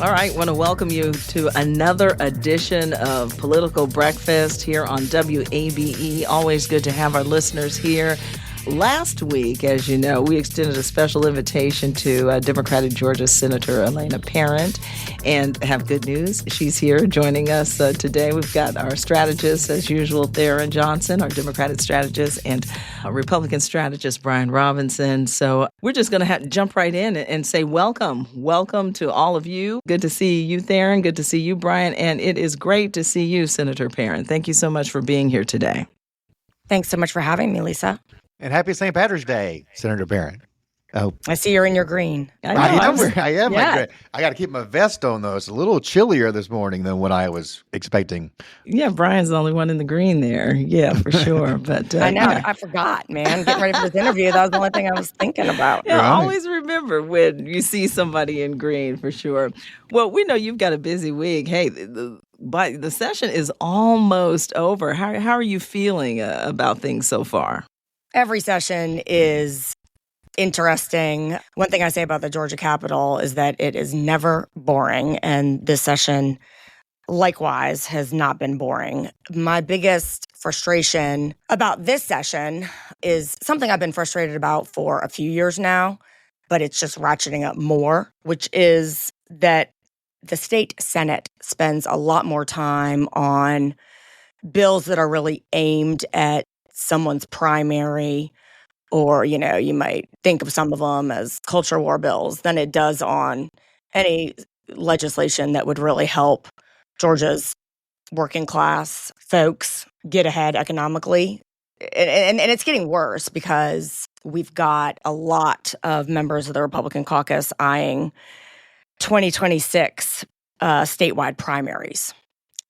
All right, want to welcome you to another edition of Political Breakfast here on WABE. Always good to have our listeners here. Last week, as you know, we extended a special invitation to Democratic Georgia Senator Elena Parent, and have good news. She's here joining us today. We've got our strategist, as usual, Tharon Johnson, our Democratic strategist, and our Republican strategist, Brian Robinson. So we're just going to jump right in and say welcome. Welcome to all of you. Good to see you, Tharon. Good to see you, Brian. And it is great to see you, Senator Parent. Thank you so much for being here today. Thanks so much for having me, Lisa. And happy St. Patrick's Day, Senator Parent. Oh, I see you're in your green. I am. Yeah. I got to keep my vest on, though. It's a little chillier this morning than what I was expecting. Yeah, Brian's the only one in the green there. Yeah, for sure. But I know. I forgot, man. Getting ready for this interview, that was the only thing I was thinking about. Yeah, right. Always remember when you see somebody in green, for sure. Well, we know you've got a busy week. Hey, the session is almost over. How are you feeling about things so far? Every session is interesting. One thing I say about the Georgia Capitol is that it is never boring, and this session, likewise, has not been boring. My biggest frustration about this session is something I've been frustrated about for a few years now, but it's just ratcheting up more, which is that the state Senate spends a lot more time on bills that are really aimed at someone's primary, or, you know, you might think of some of them as culture war bills, than it does on any legislation that would really help Georgia's working class folks get ahead economically. And it's getting worse because we've got a lot of members of the Republican caucus eyeing 2026 statewide primaries.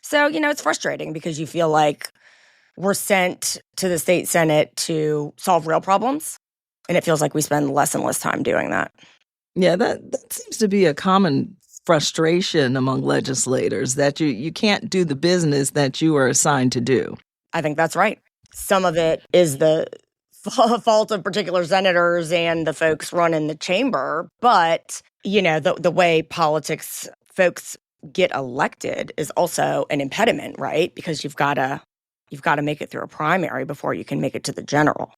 So, you know, it's frustrating because you feel like we're sent to the state Senate to solve real problems, and it feels like we spend less and less time doing that. Yeah, that seems to be a common frustration among legislators, that you can't do the business that you are assigned to do. I think that's right. Some of it is the fault of particular senators and the folks running the chamber, but, you know, the way politics folks get elected is also an impediment, right? Because you've got to make it through a primary before you can make it to the general.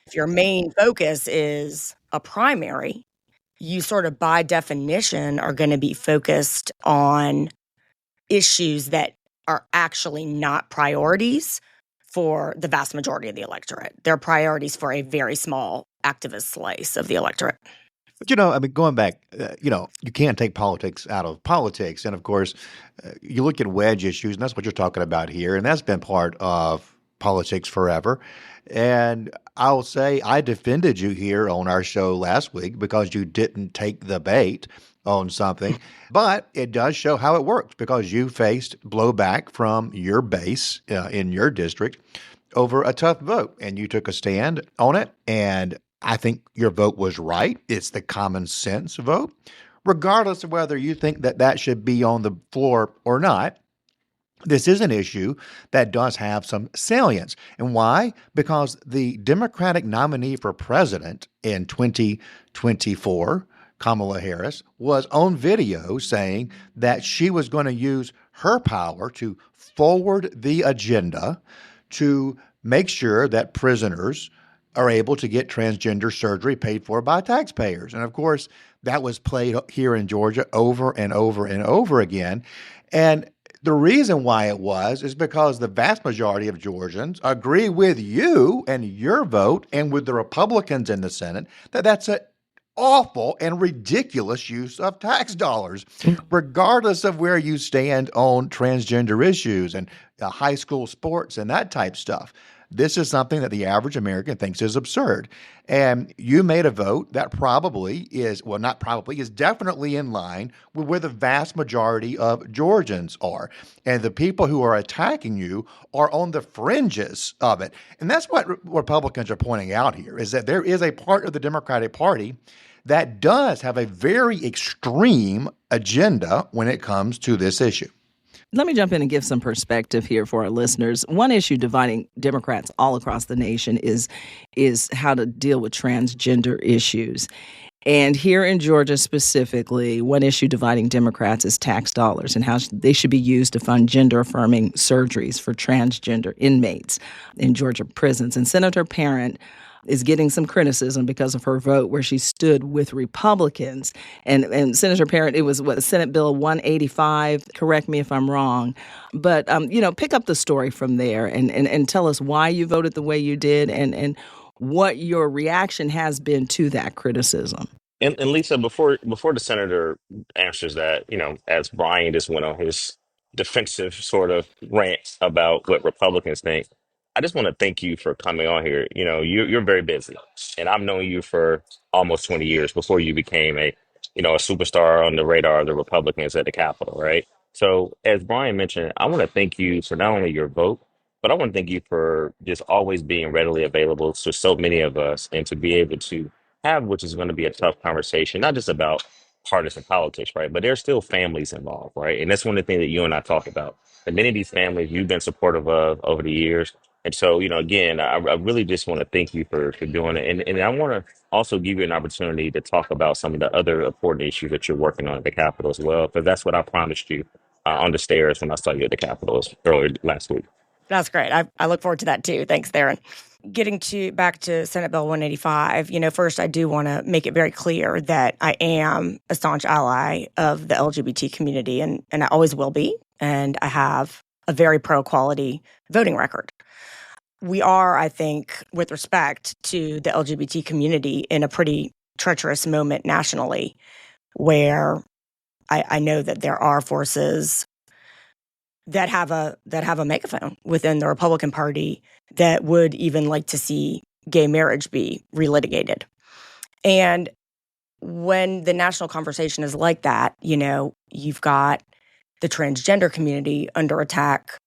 If your main focus is a primary, you sort of by definition are going to be focused on issues that are actually not priorities for the vast majority of the electorate. They're priorities for a very small activist slice of the electorate. But, you know, I mean, going back, you can't take politics out of politics. And, of course, you look at wedge issues, and that's what you're talking about here. And that's been part of politics forever. And I'll say I defended you here on our show last week because you didn't take the bait on something. But it does show how it works because you faced blowback from your base in your district over a tough vote. And you took a stand on it. And I think your vote was right. It's the common sense vote. Regardless of whether you think that should be on the floor or not, this is an issue that does have some salience. And why? Because the Democratic nominee for president in 2024, Kamala Harris, was on video saying that she was going to use her power to forward the agenda to make sure that prisoners are able to get transgender surgery paid for by taxpayers. And of course, that was played here in Georgia over and over and over again. And the reason why it was is because the vast majority of Georgians agree with you and your vote and with the Republicans in the Senate that that's an awful and ridiculous use of tax dollars, regardless of where you stand on transgender issues and high school sports and that type stuff. This is something that the average American thinks is absurd. And you made a vote that is definitely in line with where the vast majority of Georgians are. And the people who are attacking you are on the fringes of it. And that's what Republicans are pointing out here, is that there is a part of the Democratic Party that does have a very extreme agenda when it comes to this issue. Let me jump in and give some perspective here for our listeners. One issue dividing Democrats all across the nation is how to deal with transgender issues. And here in Georgia specifically, one issue dividing Democrats is tax dollars and how they should be used to fund gender-affirming surgeries for transgender inmates in Georgia prisons. And Senator Parent is getting some criticism because of her vote where she stood with Republicans. And Senator Parent, it was Senate Bill 185, correct me if I'm wrong. But, pick up the story from there and tell us why you voted the way you did and what your reaction has been to that criticism. And Lisa, before the senator answers that, as Brian just went on his defensive sort of rant about what Republicans think, I just want to thank you for coming on here. You're very busy, and I've known you for almost 20 years before you became a superstar on the radar of the Republicans at the Capitol, right? So, as Brian mentioned, I want to thank you for not only your vote, but I want to thank you for just always being readily available to so many of us and to be able to have, which is going to be a tough conversation, not just about partisan politics, right? But there's still families involved, right? And that's one of the things that you and I talk about. And many of these families you've been supportive of over the years. And so, again, I really just want to thank you for doing it. And I want to also give you an opportunity to talk about some of the other important issues that you're working on at the Capitol as well, because that's what I promised you on the stairs when I saw you at the Capitol earlier last week. That's great. I look forward to that too. Thanks, Tharon. Getting back to Senate Bill 185, first I do want to make it very clear that I am a staunch ally of the LGBT community, and I always will be. And I have a very pro-equality voting record. We are, I think, with respect to the LGBT community, in a pretty treacherous moment nationally, where I know that there are forces that have a megaphone within the Republican Party that would even like to see gay marriage be relitigated. And when the national conversation is like that, you've got the transgender community under attack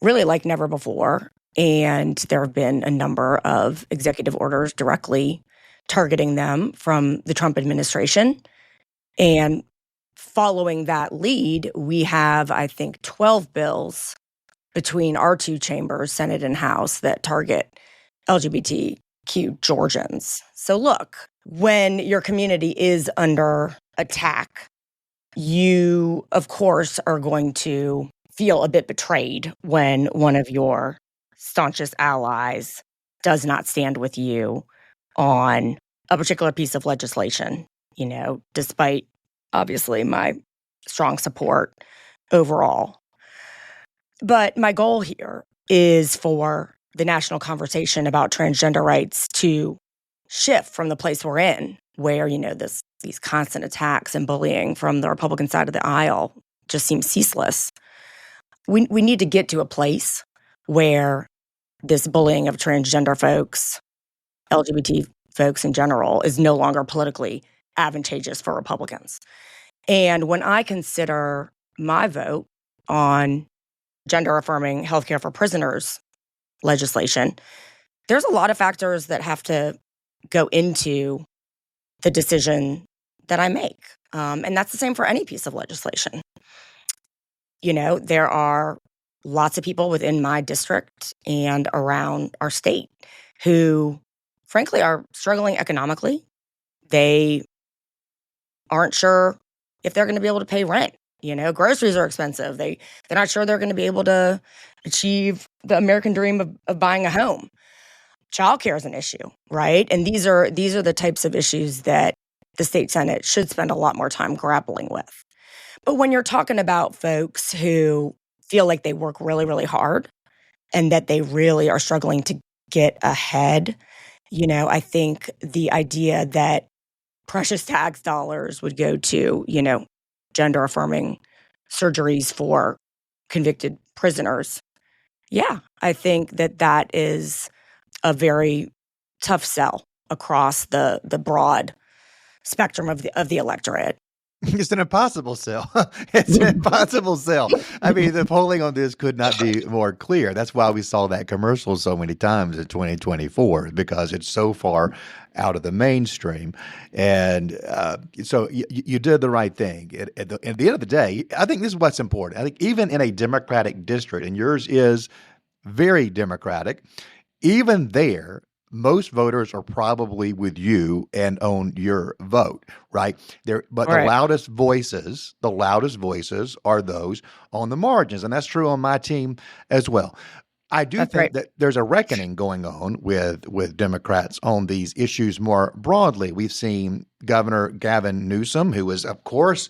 really like never before. And there have been a number of executive orders directly targeting them from the Trump administration. And following that lead, we have, I think, 12 bills between our two chambers, Senate and House, that target LGBTQ Georgians. So look, when your community is under attack, you, of course, are going to feel a bit betrayed when one of your staunchest allies does not stand with you on a particular piece of legislation, despite obviously my strong support overall. But my goal here is for the national conversation about transgender rights to shift from the place we're in, where, these constant attacks and bullying from the Republican side of the aisle just seems ceaseless. We need to get to a place where this bullying of transgender folks, LGBT folks in general, is no longer politically advantageous for Republicans. And when I consider my vote on gender-affirming healthcare for prisoners legislation, there's a lot of factors that have to go into the decision that I make. And that's the same for any piece of legislation. There are lots of people within my district and around our state who, frankly, are struggling economically. They aren't sure if they're going to be able to pay rent. Groceries are expensive. They're not sure they're going to be able to achieve the American dream of buying a home. Childcare is an issue, right? And these are the types of issues that the state Senate should spend a lot more time grappling with. But when you're talking about folks who feel like they work really, really hard and that they really are struggling to get ahead, I think the idea that precious tax dollars would go to, gender-affirming surgeries for convicted prisoners. Yeah, I think that is a very tough sell across the broad spectrum of the electorate. It's an impossible sell. It's an impossible sell. I mean, the polling on this could not be more clear. That's why we saw that commercial so many times in 2024, because it's so far out of the mainstream. And so you did the right thing. At the end of the day, I think this is what's important. I think even in a Democratic district, and yours is very Democratic, even there, most voters are probably with you and on your vote, right? But Right. the loudest voices are those on the margins, and that's true on my team as well. I do That's right. think that there's a reckoning going on with Democrats on these issues more broadly. We've seen Governor Gavin Newsom, who is, of course,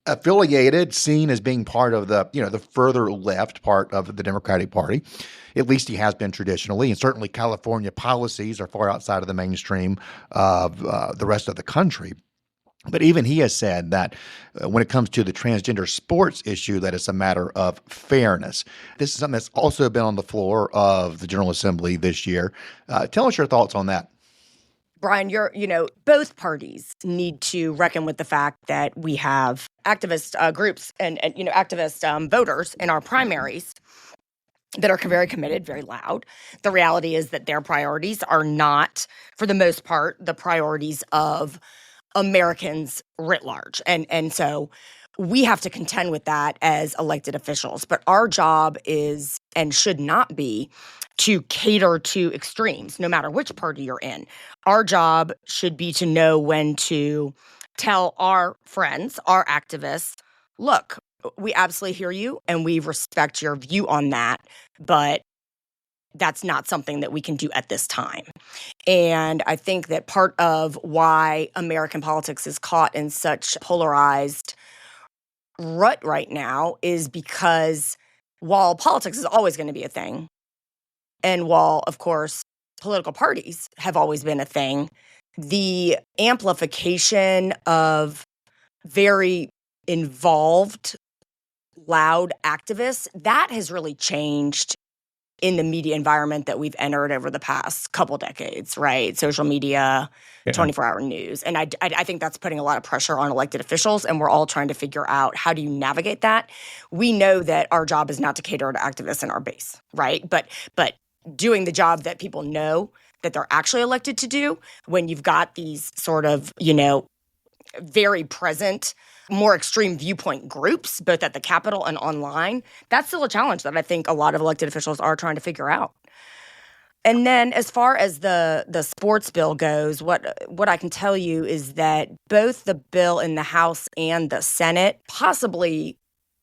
affiliated, seen as being part of the further left part of the Democratic Party. At least he has been traditionally, and certainly California policies are far outside of the mainstream of the rest of the country. But even he has said that when it comes to the transgender sports issue, that it's a matter of fairness. This is something that's also been on the floor of the General Assembly this year. Tell us your thoughts on that. Brian, both parties need to reckon with the fact that we have activist groups and activist voters in our primaries that are very committed, very loud. The reality is that their priorities are not, for the most part, the priorities of Americans writ large. And so we have to contend with that as elected officials. But our job is and should not be to cater to extremes, no matter which party you're in. Our job should be to know when to tell our friends, our activists, look, we absolutely hear you and we respect your view on that, but that's not something that we can do at this time. And I think that part of why American politics is caught in such polarized rut right now is because while politics is always going to be a thing, and while, of course, political parties have always been a thing, the amplification of very involved, loud activists, that has really changed in the media environment that we've entered over the past couple decades, right? Social media, 24-hour news. And I think that's putting a lot of pressure on elected officials, and we're all trying to figure out how do you navigate that. We know that our job is not to cater to activists in our base, right? But doing the job that people know that they're actually elected to do when you've got these sort of, very present, more extreme viewpoint groups, both at the Capitol and online, that's still a challenge that I think a lot of elected officials are trying to figure out. And then as far as the sports bill goes, what I can tell you is that both the bill in the House and the Senate, possibly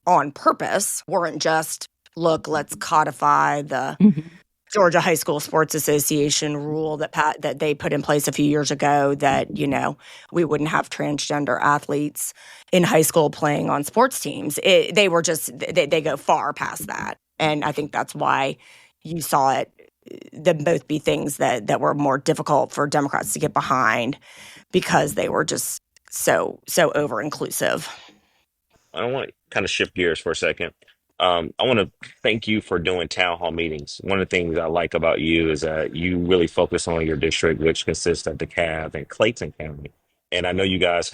on purpose, weren't just, look, let's codify the Georgia High School Sports Association rule that they put in place a few years ago that, we wouldn't have transgender athletes in high school playing on sports teams. They go far past that. And I think that's why you saw them both be things that were more difficult for Democrats to get behind because they were just so over-inclusive. I want to kind of shift gears for a second. I want to thank you for doing town hall meetings. One of the things I like about you is that you really focus on your district, which consists of DeKalb and Clayton County. And I know you guys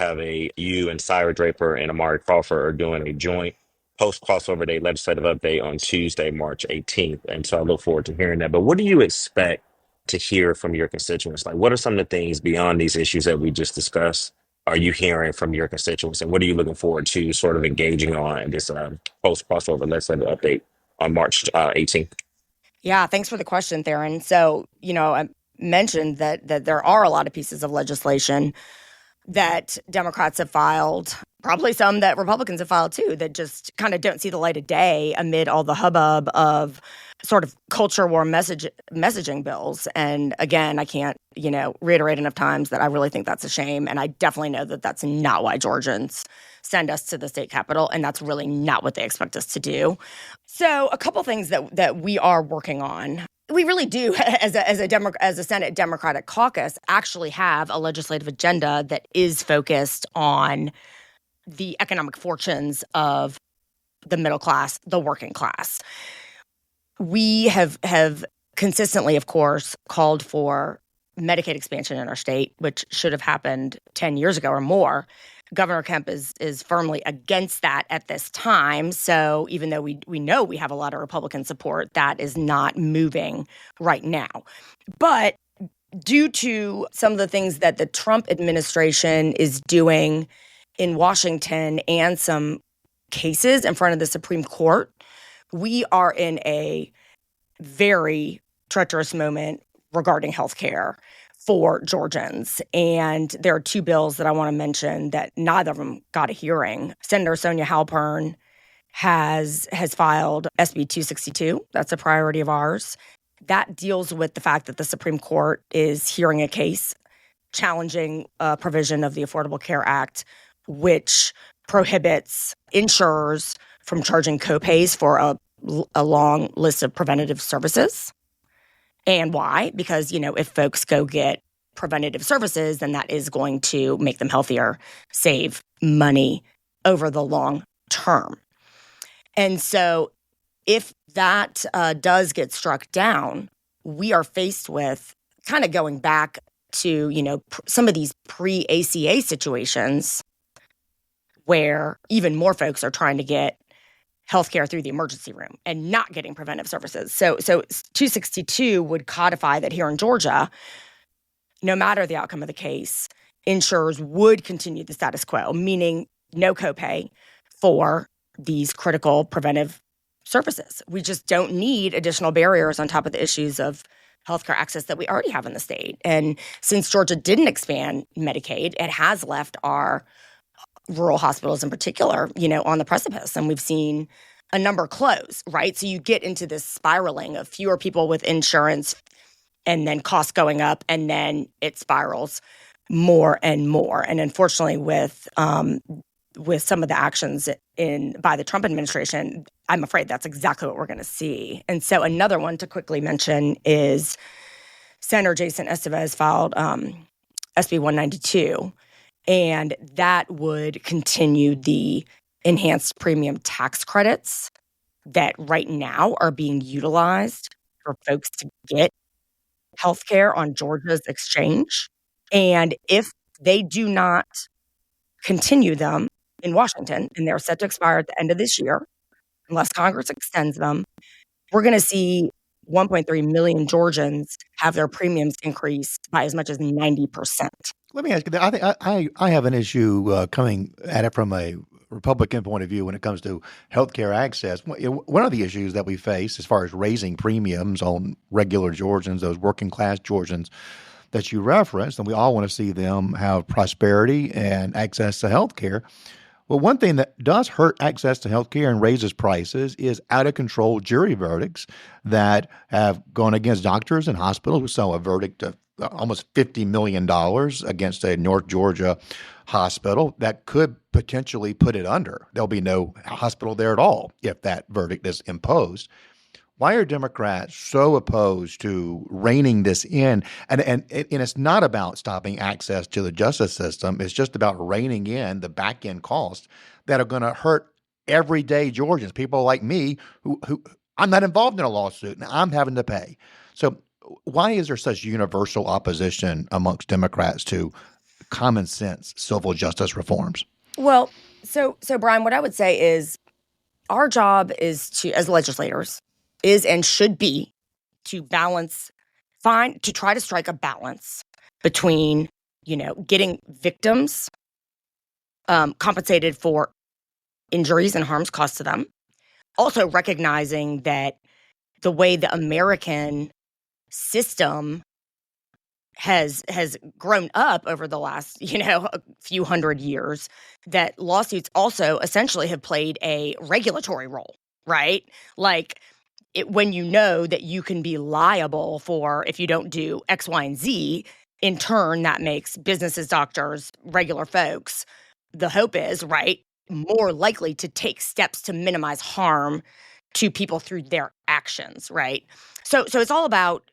you and Syra Draper and Amari Crawford are doing a joint post crossover day legislative update on Tuesday, March 18th. And so I look forward to hearing that. But what do you expect to hear from your constituents? Like, what are some of the things beyond these issues that we just discussed are you hearing from your constituents, and what are you looking forward to sort of engaging on in this post crossover legislative update on March 18th? Yeah, thanks for the question, Tharon. So, I mentioned that there are a lot of pieces of legislation that Democrats have filed, probably some that Republicans have filed too, that just kind of don't see the light of day amid all the hubbub of sort of culture war messaging bills. And again, I can't, reiterate enough times that I really think that's a shame. And I definitely know that that's not why Georgians send us to the state capitol. And that's really not what they expect us to do. So a couple things that we are working on. We really do, as a Senate Democratic caucus, actually have a legislative agenda that is focused on the economic fortunes of the middle class, the working class. We have consistently, of course, called for Medicaid expansion in our state, which should have happened 10 years ago or more. Governor Kemp is firmly against that at this time. So even though we know we have a lot of Republican support, that is not moving right now. But due to some of the things that the Trump administration is doing in Washington and some cases in front of the Supreme Court, we are in a very treacherous moment regarding healthcare for Georgians. And there are two bills that I want to mention that neither of them got a hearing. Senator Sonia Halpern has filed SB 262. That's a priority of ours. That deals with the fact that the Supreme Court is hearing a case challenging a provision of the Affordable Care Act, which prohibits insurers from charging copays for a long list of preventative services. And why? Because, if folks go get preventative services, then that is going to make them healthier, save money over the long term. And so if that does get struck down, we are faced with kind of going back to, some of these pre-ACA situations where even more folks are trying to get healthcare through the emergency room and not getting preventive services. So 262 would codify that here in Georgia, no matter the outcome of the case, insurers would continue the status quo, meaning no copay for these critical preventive services. We just don't need additional barriers on top of the issues of healthcare access that we already have in the state. And since Georgia didn't expand Medicaid, it has left our rural hospitals in particular, on the precipice. And we've seen a number close, right? So you get into this spiraling of fewer people with insurance and then costs going up, and then it spirals more and more. And unfortunately, with some of the actions by the Trump administration, I'm afraid that's exactly what we're going to see. And so another one to quickly mention is Senator Jason Estevez filed SB 192, and that would continue the enhanced premium tax credits that right now are being utilized for folks to get healthcare on Georgia's exchange. And if they do not continue them in Washington, and they're set to expire at the end of this year, unless Congress extends them, we're going to see 1.3 million Georgians have their premiums increase by as much as 90%. Let me ask you that. I have an issue coming at it from a Republican point of view when it comes to healthcare access. One of the issues that we face as far as raising premiums on regular Georgians, those working class Georgians that you referenced, and we all want to see them have prosperity and access to healthcare. Well, one thing that does hurt access to healthcare and raises prices is out-of-control jury verdicts that have gone against doctors and hospitals. We saw a verdict of almost $50 million against a North Georgia hospital that could potentially put it under. There'll be no hospital there at all if that verdict is imposed. Why are Democrats so opposed to reining this in? And it's not about stopping access to the justice system. It's just about reining in the back end costs that are going to hurt everyday Georgians, people like me who I'm not involved in a lawsuit and I'm having to pay. So why is there such universal opposition amongst Democrats to common sense civil justice reforms? Well, so Brian, what I would say is our job is to, as legislators, is and should be to try to strike a balance between, getting victims compensated for injuries and harms caused to them. Also recognizing that the way the American system has grown up over the last, a few hundred years, that lawsuits also essentially have played a regulatory role, right? Like, when you know that you can be liable for if you don't do X, Y, and Z, in turn, that makes businesses, doctors, regular folks, the hope is, right, more likely to take steps to minimize harm to people through their actions, right? So it's all about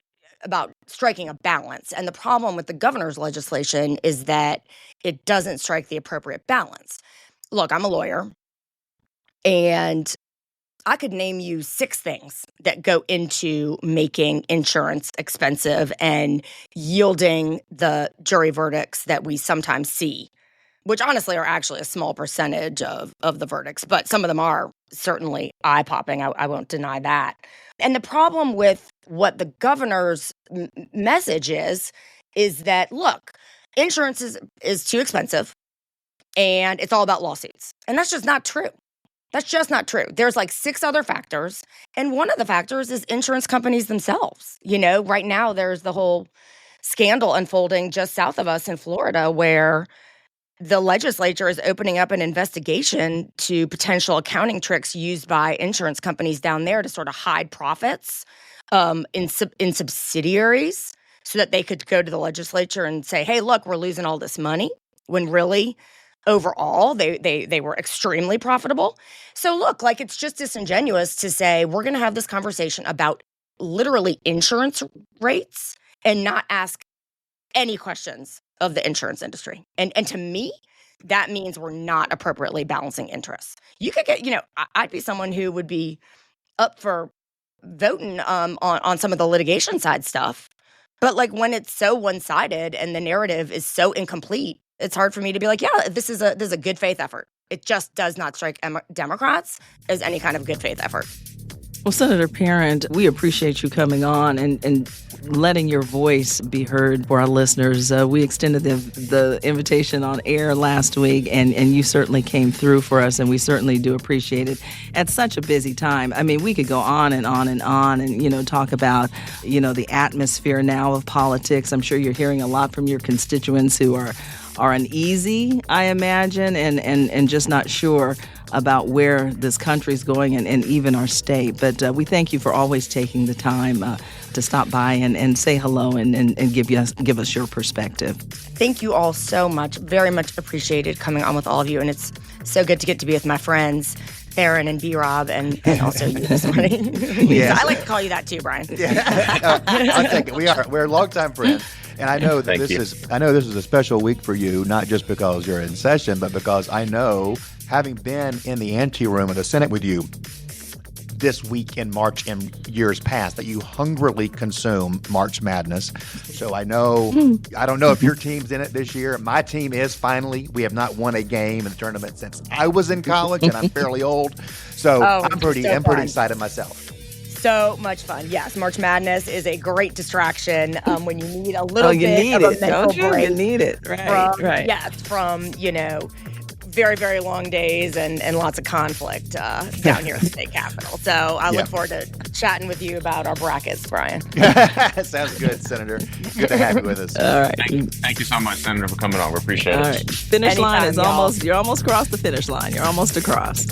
striking a balance. And the problem with the governor's legislation is that it doesn't strike the appropriate balance. Look, I'm a lawyer, and I could name you 6 things that go into making insurance expensive and yielding the jury verdicts that we sometimes see, which honestly are actually a small percentage of the verdicts, but some of them are certainly eye-popping. I won't deny that. And the problem with what the governor's message is that, look, insurance is too expensive and it's all about lawsuits. And that's just not true. That's just not true. There's like 6 other factors. And one of the factors is insurance companies themselves. Right now there's the whole scandal unfolding just south of us in Florida where the legislature is opening up an investigation to potential accounting tricks used by insurance companies down there to sort of hide profits in subsidiaries so that they could go to the legislature and say, hey, look, we're losing all this money, when really overall they were extremely profitable. So look, like, it's just disingenuous to say we're going to have this conversation about literally insurance rates and not ask any questions of the insurance industry. And to me, that means we're not appropriately balancing interests. You could get, I'd be someone who would be up for voting on some of the litigation side stuff. But like, when it's so one-sided and the narrative is so incomplete, it's hard for me to be like, yeah, this is a good faith effort. It just does not strike Democrats as any kind of good faith effort. Well, Senator Parent, we appreciate you coming on and letting your voice be heard for our listeners. We extended the invitation on air last week, and you certainly came through for us, and we certainly do appreciate it at such a busy time. I mean, we could go on and on and on and, talk about, the atmosphere now of politics. I'm sure you're hearing a lot from your constituents who are uneasy, I imagine, and just not sure about where this country's going and even our state. But we thank you for always taking the time to stop by and say hello and give us your perspective. Thank you all so much. Very much appreciated coming on with all of you. And it's so good to get to be with my friends, Tharon and B-Rob, and also you this morning. Yes. I like to call you that too, Brian. Yeah. I'll take it. We're longtime friends. And I know that this is a special week for you, not just because you're in session, but because I know, having been in the anteroom of the Senate with you this week in March and years past, that you hungrily consume March Madness. So I don't know if your team's in it this year. My team is finally. We have not won a game in the tournament since I was in college, and I'm fairly old. So I'm pretty excited myself. So much fun. Yes, March Madness is a great distraction when you need a little bit need of it, a mental don't you? break. You need it, right? Yes, from, very, very long days and lots of conflict down here at the state capitol. So I look forward to chatting with you about our brackets, Brian. Sounds good, Senator. Good to have you with us. All right. Thank you so much, Senator, for coming on. We appreciate it. All right. Finish Anytime, line is y'all. you're almost across the finish line. You're almost across.